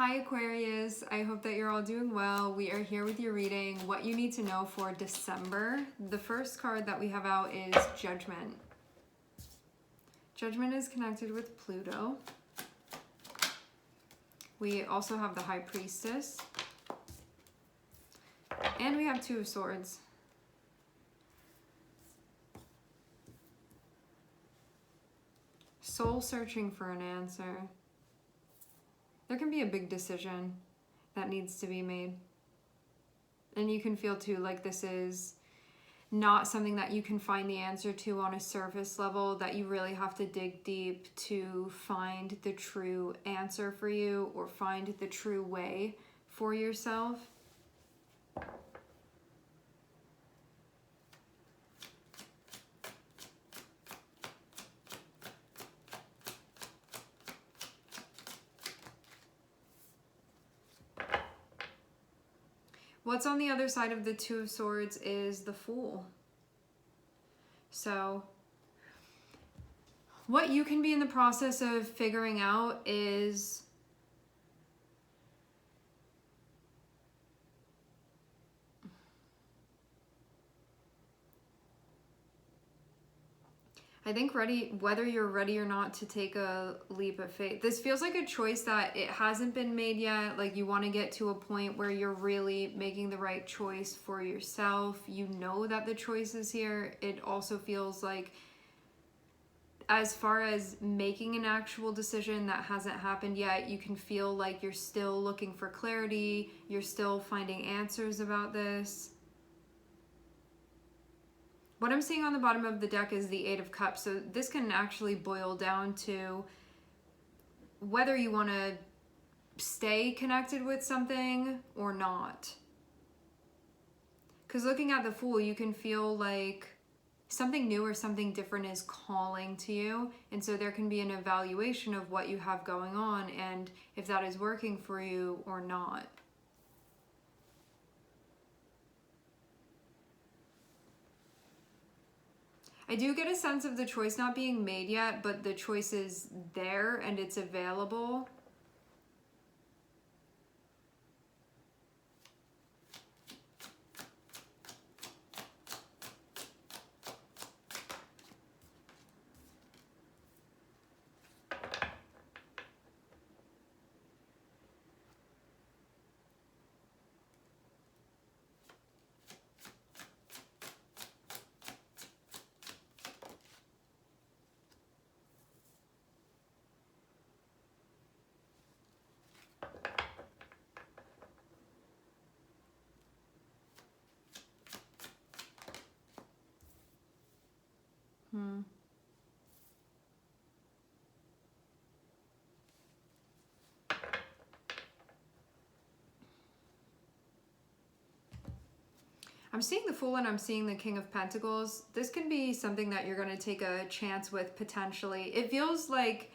Hi Aquarius, I hope that you're all doing well. We are here with your reading, what you need to know for December. The first card that we have out is Judgment. Judgment is connected with Pluto. We also have the High Priestess. And we have Two of Swords. Soul searching for an answer. There can be a big decision that needs to be made. And you can feel too like this is not something that you can find the answer to on a surface level, that you really have to dig deep to find the true answer for you or find the true way for yourself. What's on the other side of the Two of Swords is the Fool. So what you can be in the process of figuring out is I think whether you're ready or not to take a leap of faith. This feels like a choice that it hasn't been made yet. Like you want to get to a point where you're really making the right choice for yourself. You know that the choice is here. It also feels like as far as making an actual decision that hasn't happened yet, you can feel like you're still looking for clarity. You're still finding answers about this. What I'm seeing on the bottom of the deck is the Eight of Cups. So this can actually boil down to whether you want to stay connected with something or not. Because looking at the Fool, you can feel like something new or something different is calling to you. And so there can be an evaluation of what you have going on and if that is working for you or not. I do get a sense of the choice not being made yet, but the choice is there and it's available. I'm seeing the Fool and I'm seeing the King of Pentacles. This can be something that you're going to take a chance with potentially. It feels like,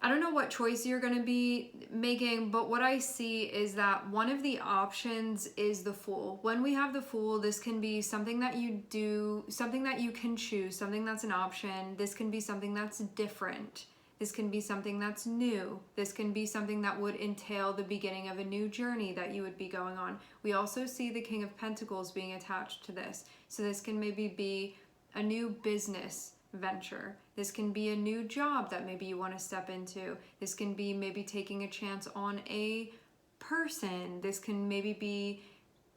I don't know what choice you're going to be making, but what I see is that one of the options is the Fool. When we have the Fool, this can be something that you do, something that you can choose, something that's an option. This can be something that's different. This can be something that's new. This can be something that would entail the beginning of a new journey that you would be going on. We also see the King of Pentacles being attached to this. So this can maybe be a new business venture. This can be a new job that maybe you want to step into. This can be maybe taking a chance on a person. This can maybe be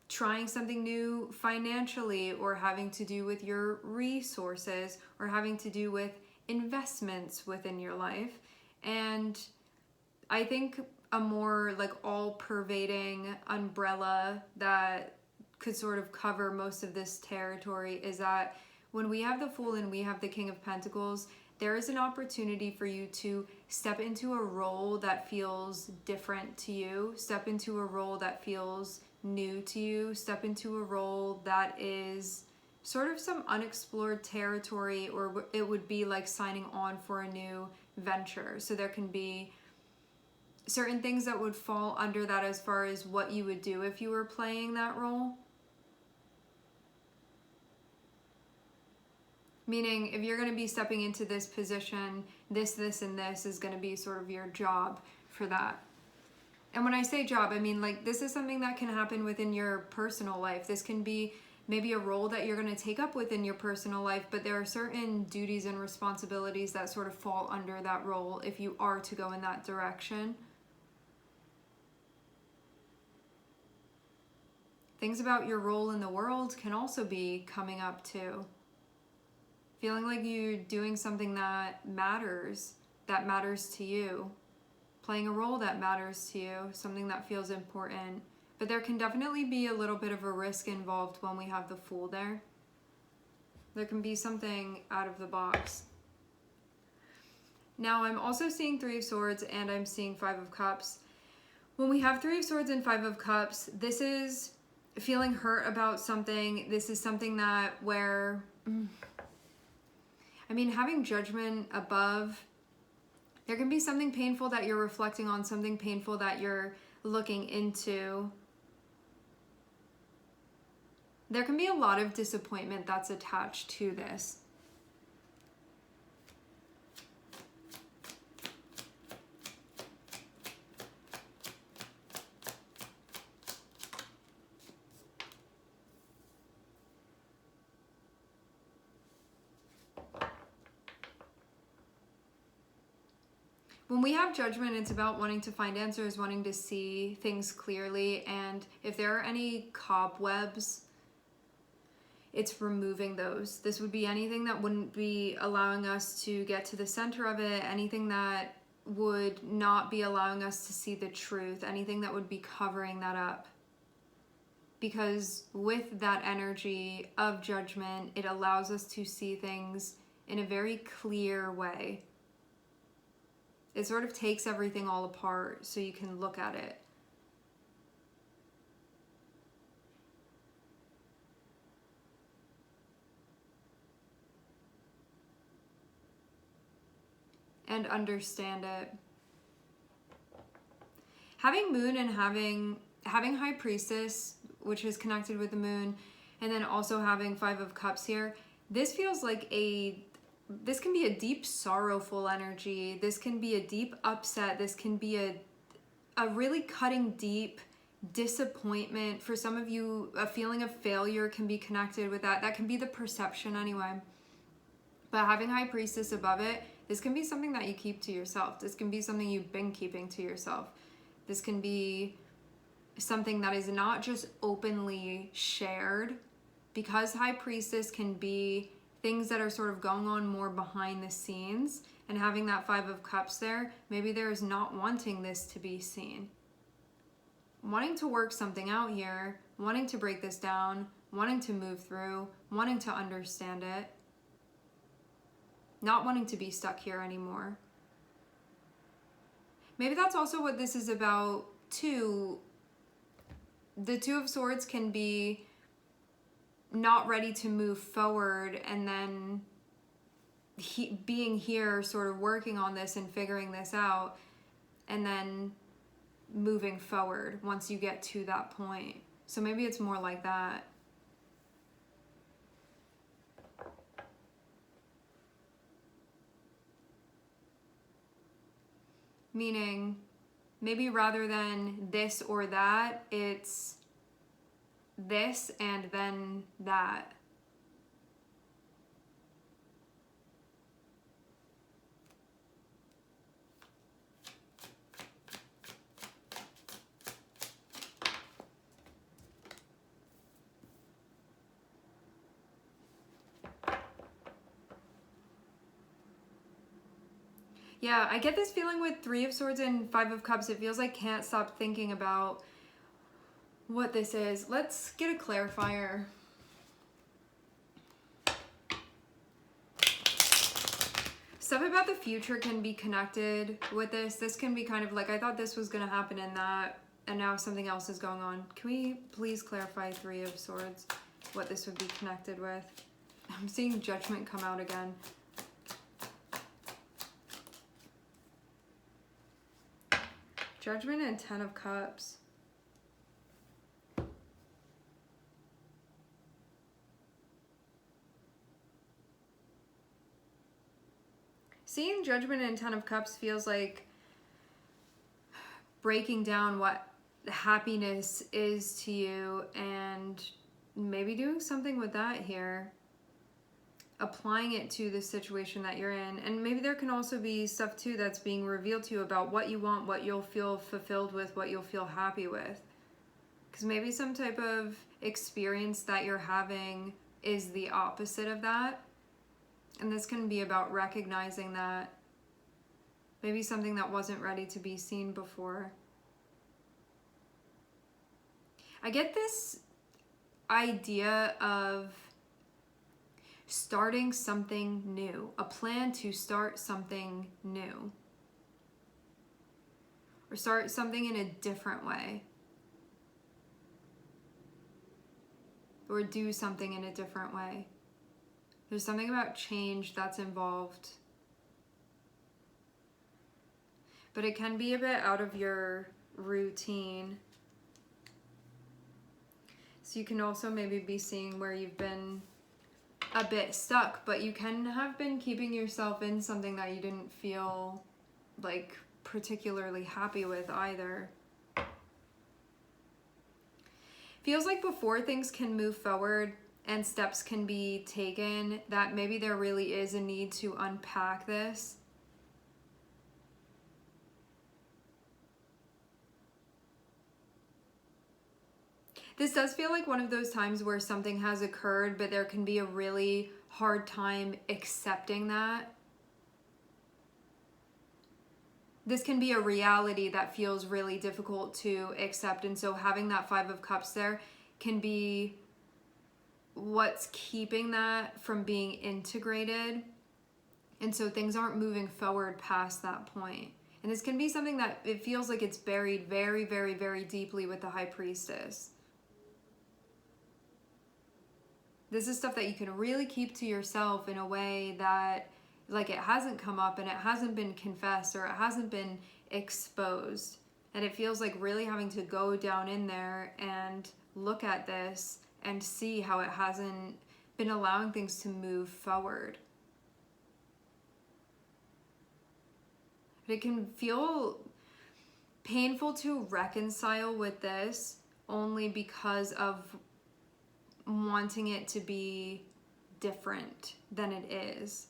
trying something new financially or having to do with your resources or having to do with investments within your life. And I think a more like all-pervading umbrella that could sort of cover most of this territory is that when we have the Fool and we have the King of Pentacles, there is an opportunity for you to step into a role that feels different to you, step into a role that feels new to you, step into a role that is sort of some unexplored territory, or it would be like signing on for a new venture. So there can be certain things that would fall under that as far as what you would do if you were playing that role. Meaning if you're going to be stepping into this position, this, and this is going to be sort of your job for that. And when I say job, I mean like this is something that can happen within your personal life. This can be maybe a role that you're going to take up within your personal life, but there are certain duties and responsibilities that sort of fall under that role if you are to go in that direction. Things about your role in the world can also be coming up too. Feeling like you're doing something that matters to you. Playing a role that matters to you, something that feels important. But there can definitely be a little bit of a risk involved when we have the Fool there. There can be something out of the box. Now I'm also seeing Three of Swords and I'm seeing Five of Cups. When we have Three of Swords and Five of Cups, this is feeling hurt about something. This is something that where, I mean, having Judgment above, there can be something painful that you're reflecting on, something painful that you're looking into. There can be a lot of disappointment that's attached to this. When we have Judgment, it's about wanting to find answers, wanting to see things clearly, and if there are any cobwebs, it's removing those. This would be anything that wouldn't be allowing us to get to the center of it, anything that would not be allowing us to see the truth, anything that would be covering that up. Because with that energy of Judgment, it allows us to see things in a very clear way. It sort of takes everything all apart so you can look at it. And understand it. Having Moon and having High Priestess, which is connected with the Moon, and then also having Five of Cups here, this feels like this can be a deep sorrowful energy. This can be a deep upset. This can be a really cutting deep disappointment. For some of you, a feeling of failure can be connected with that. That can be the perception anyway. But having High Priestess above it, this can be something that you keep to yourself. This can be something you've been keeping to yourself. This can be something that is not just openly shared, because High Priestess can be things that are sort of going on more behind the scenes, and having that Five of Cups there, maybe there is not wanting this to be seen. Wanting to work something out here, wanting to break this down, wanting to move through, wanting to understand it, not wanting to be stuck here anymore. Maybe that's also what this is about too. The Two of Swords can be not ready to move forward, and then being here sort of working on this and figuring this out, and then moving forward once you get to that point. So maybe it's more like that. Meaning, maybe rather than this or that, it's this and then that. Yeah, I get this feeling with Three of Swords and Five of Cups. It feels like can't stop thinking about what this is. Let's get a clarifier. Stuff about the future can be connected with this. This can be kind of like, I thought this was going to happen in that, and now something else is going on. Can we please clarify Three of Swords, what this would be connected with? I'm seeing Judgment come out again. Judgment and Ten of Cups. Seeing Judgment and Ten of Cups feels like breaking down what happiness is to you and maybe doing something with that here, applying it to the situation that you're in. And maybe there can also be stuff too that's being revealed to you about what you want, what you'll feel fulfilled with, what you'll feel happy with. Because maybe some type of experience that you're having is the opposite of that. And this can be about recognizing that maybe something that wasn't ready to be seen before. I get this idea of starting something new, a plan to start something new, or start something in a different way, or do something in a different way. There's something about change that's involved, but it can be a bit out of your routine. So you can also maybe be seeing where you've been a bit stuck, but you can have been keeping yourself in something that you didn't feel like particularly happy with either. Feels like before things can move forward and steps can be taken, that maybe there really is a need to unpack this. This does feel like one of those times where something has occurred, but there can be a really hard time accepting that. This can be a reality that feels really difficult to accept, and so having that Five of Cups there can be what's keeping that from being integrated, and so things aren't moving forward past that point. And this can be something that it feels like it's buried very, very, very deeply with the High Priestess. This is stuff that you can really keep to yourself in a way that, like, it hasn't come up and it hasn't been confessed or it hasn't been exposed. And it feels like really having to go down in there and look at this and see how it hasn't been allowing things to move forward. But it can feel painful to reconcile with this only because of wanting it to be different than it is.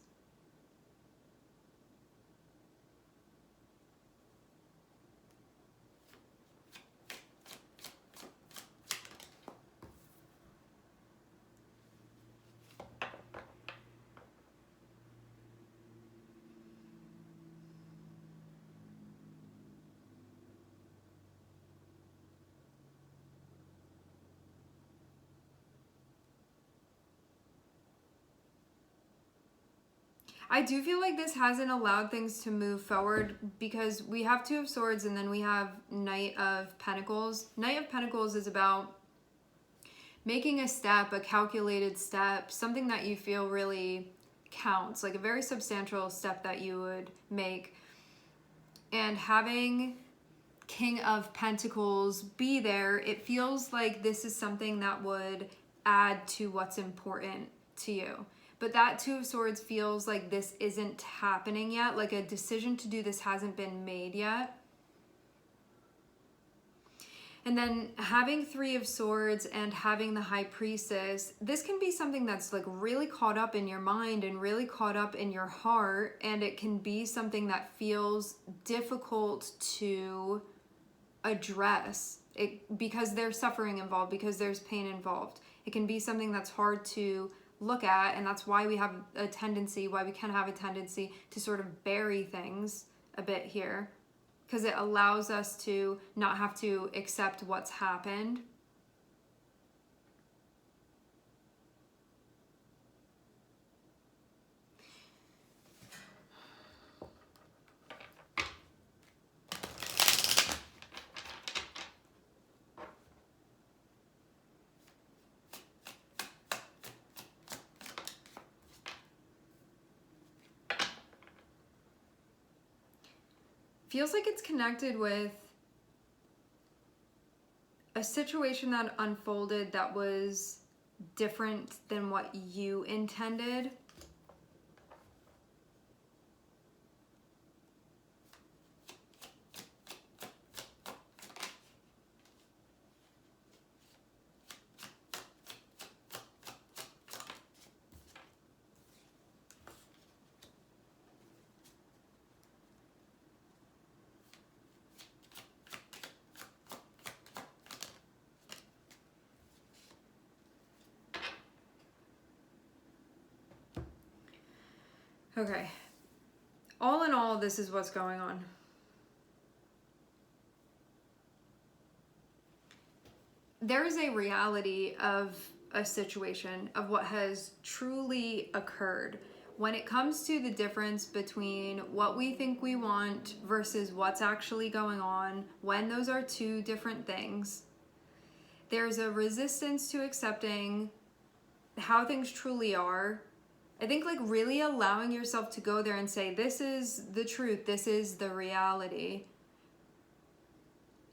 I do feel like this hasn't allowed things to move forward because we have Two of Swords and then we have Knight of Pentacles. Knight of Pentacles is about making a step, a calculated step, something that you feel really counts, like a very substantial step that you would make. And having King of Pentacles be there, it feels like this is something that would add to what's important to you. But that Two of Swords feels like this isn't happening yet, like a decision to do this hasn't been made yet. And then having Three of Swords and having the High Priestess, this can be something that's like really caught up in your mind and really caught up in your heart, and it can be something that feels difficult to address because there's suffering involved, because there's pain involved. It can be something that's hard to look at, and that's why we have a tendency, why we can have a tendency to sort of bury things a bit here, because it allows us to not have to accept what's happened. Feels like it's connected with a situation that unfolded that was different than what you intended. Okay. All in all, this is what's going on. There is a reality of a situation, of what has truly occurred. When it comes to the difference between what we think we want versus what's actually going on, when those are two different things, there's a resistance to accepting how things truly are. I think like really allowing yourself to go there and say, this is the truth, this is the reality.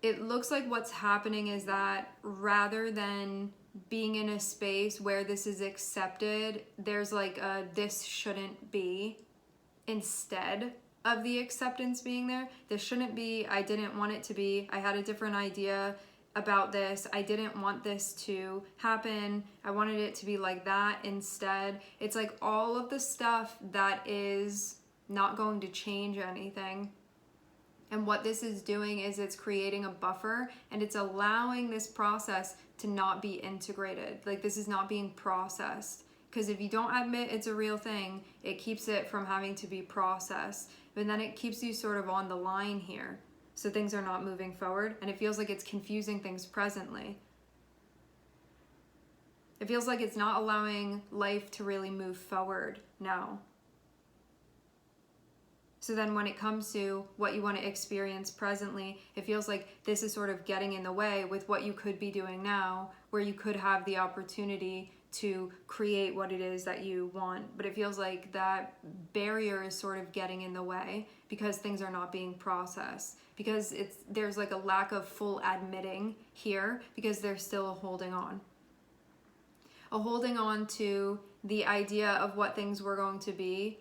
It looks like what's happening is that rather than being in a space where this is accepted, there's like a this shouldn't be instead of the acceptance being there. This shouldn't be, I didn't want it to be, I had a different idea about this, I didn't want this to happen, I wanted it to be like that instead. It's like all of the stuff that is not going to change anything. And what this is doing is it's creating a buffer, and it's allowing this process to not be integrated. Like this is not being processed. Because if you don't admit it's a real thing, it keeps it from having to be processed. But then it keeps you sort of on the line here. So things are not moving forward, and it feels like it's confusing things presently. It feels like it's not allowing life to really move forward now. So then when it comes to what you want to experience presently, it feels like this is sort of getting in the way with what you could be doing now, where you could have the opportunity to create what it is that you want. But it feels like that barrier is sort of getting in the way because things are not being processed. Because there's like a lack of full admitting here because they're still holding on. A holding on to the idea of what things were going to be,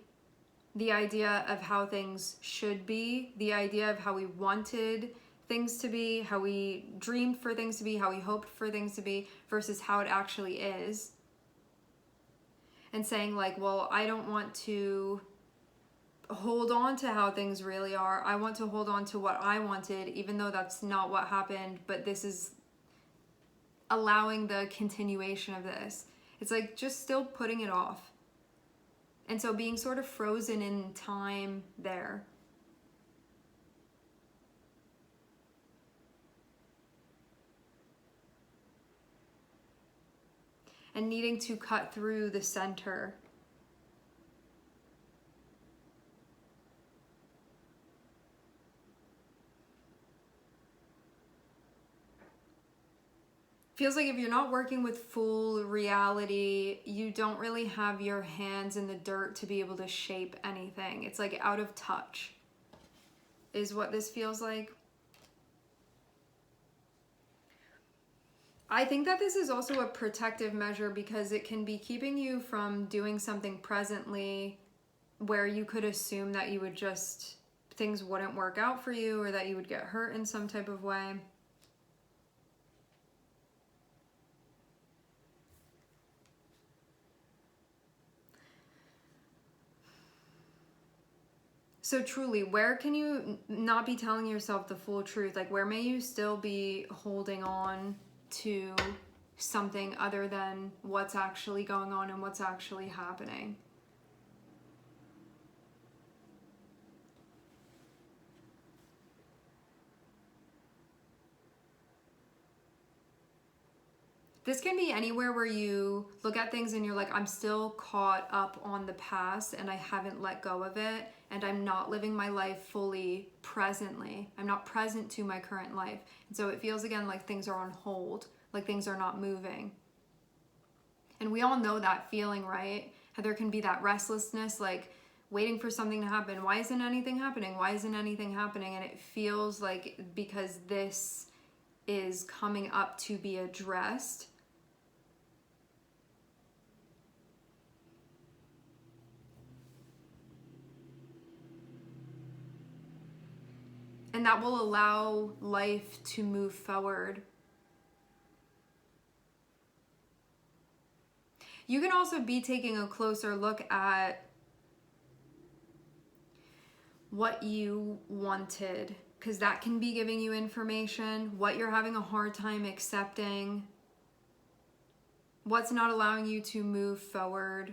the idea of how things should be, the idea of how we wanted things to be, how we dreamed for things to be, how we hoped for things to be, versus how it actually is. And saying like, well, I don't want to hold on to how things really are. I want to hold on to what I wanted, even though that's not what happened, but this is allowing the continuation of this. It's like just still putting it off. And so being sort of frozen in time there. And needing to cut through the center. Feels like if you're not working with full reality, you don't really have your hands in the dirt to be able to shape anything. It's like out of touch is what this feels like. I think that this is also a protective measure because it can be keeping you from doing something presently where you could assume that you would just, things wouldn't work out for you or that you would get hurt in some type of way. So truly, where can you not be telling yourself the full truth? Like where may you still be holding on to something other than what's actually going on and what's actually happening? This can be anywhere where you look at things and you're like, I'm still caught up on the past and I haven't let go of it, and I'm not living my life fully presently. I'm not present to my current life. And so it feels again like things are on hold, like things are not moving. And we all know that feeling, right? How there can be that restlessness, like waiting for something to happen. Why isn't anything happening? Why isn't anything happening? And it feels like because this is coming up to be addressed, and that will allow life to move forward. You can also be taking a closer look at what you wanted, because that can be giving you information, what you're having a hard time accepting, what's not allowing you to move forward.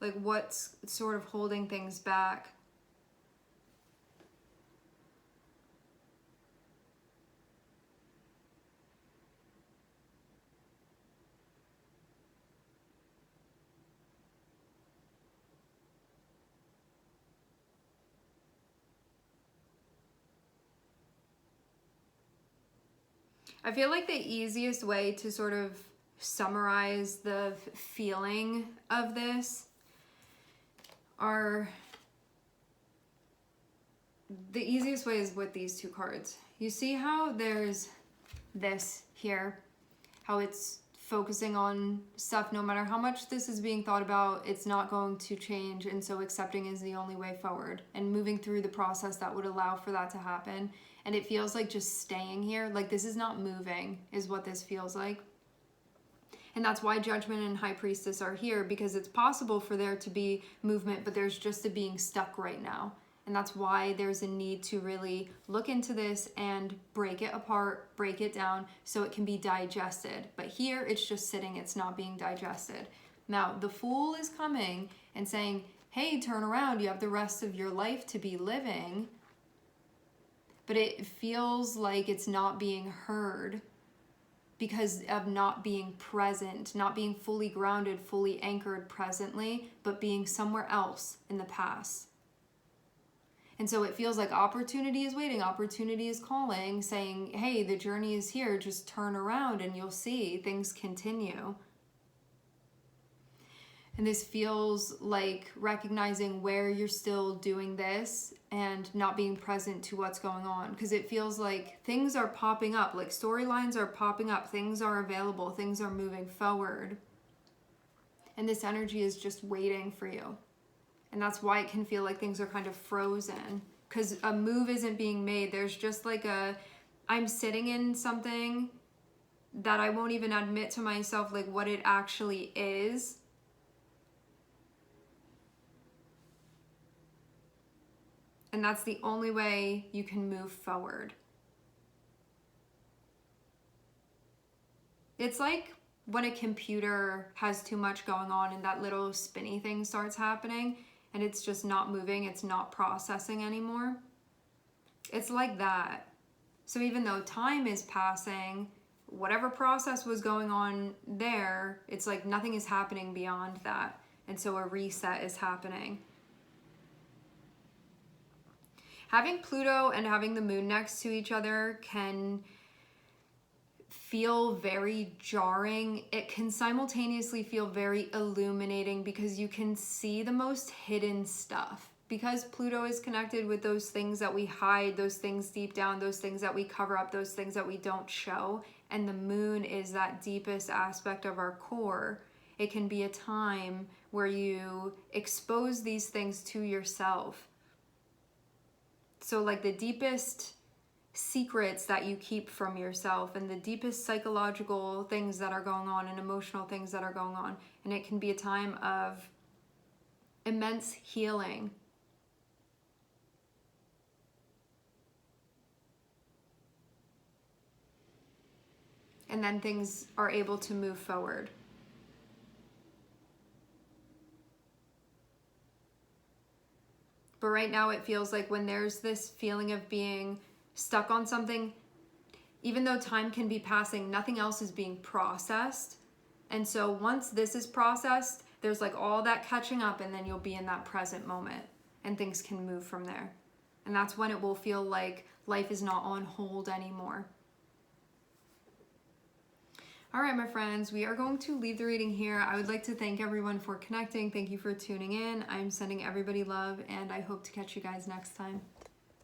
Like what's sort of holding things back? I feel like the easiest way to sort of summarize the feeling of this are, the easiest way is with these two cards. You see how there's this here, how it's focusing on stuff, no matter how much this is being thought about, it's not going to change, and so accepting is the only way forward and moving through the process that would allow for that to happen. And it feels like just staying here, like this is not moving, is what this feels like. And that's why Judgment and High Priestess are here, because it's possible for there to be movement, but there's just a being stuck right now. And that's why there's a need to really look into this and break it apart, break it down so it can be digested. But here it's just sitting, it's not being digested. Now, the Fool is coming and saying, hey, turn around, you have the rest of your life to be living. But it feels like it's not being heard because of not being present, not being fully grounded, fully anchored presently, but being somewhere else in the past. And so it feels like opportunity is waiting, opportunity is calling, saying, hey, the journey is here, just turn around and you'll see things continue. And this feels like recognizing where you're still doing this and not being present to what's going on. Because it feels like things are popping up, like storylines are popping up, things are available, things are moving forward. And this energy is just waiting for you. And that's why it can feel like things are kind of frozen, because a move isn't being made. There's just like I'm sitting in something that I won't even admit to myself like what it actually is. And that's the only way you can move forward. It's like when a computer has too much going on and that little spinny thing starts happening and it's just not moving, it's not processing anymore. It's like that. So even though time is passing, whatever process was going on there, it's like nothing is happening beyond that. And so a reset is happening. Having Pluto and having the moon next to each other can feel very jarring. It can simultaneously feel very illuminating because you can see the most hidden stuff. Because Pluto is connected with those things that we hide, those things deep down, those things that we cover up, those things that we don't show. And the moon is that deepest aspect of our core. It can be a time where you expose these things to yourself. So like the deepest secrets that you keep from yourself and the deepest psychological things that are going on and emotional things that are going on. And it can be a time of immense healing. And then things are able to move forward. But right now it feels like when there's this feeling of being stuck on something, even though time can be passing, nothing else is being processed. And so once this is processed, there's like all that catching up, and then you'll be in that present moment and things can move from there. And that's when it will feel like life is not on hold anymore. All right, my friends, we are going to leave the reading here. I would like to thank everyone for connecting. Thank you for tuning in. I'm sending everybody love, and I hope to catch you guys next time.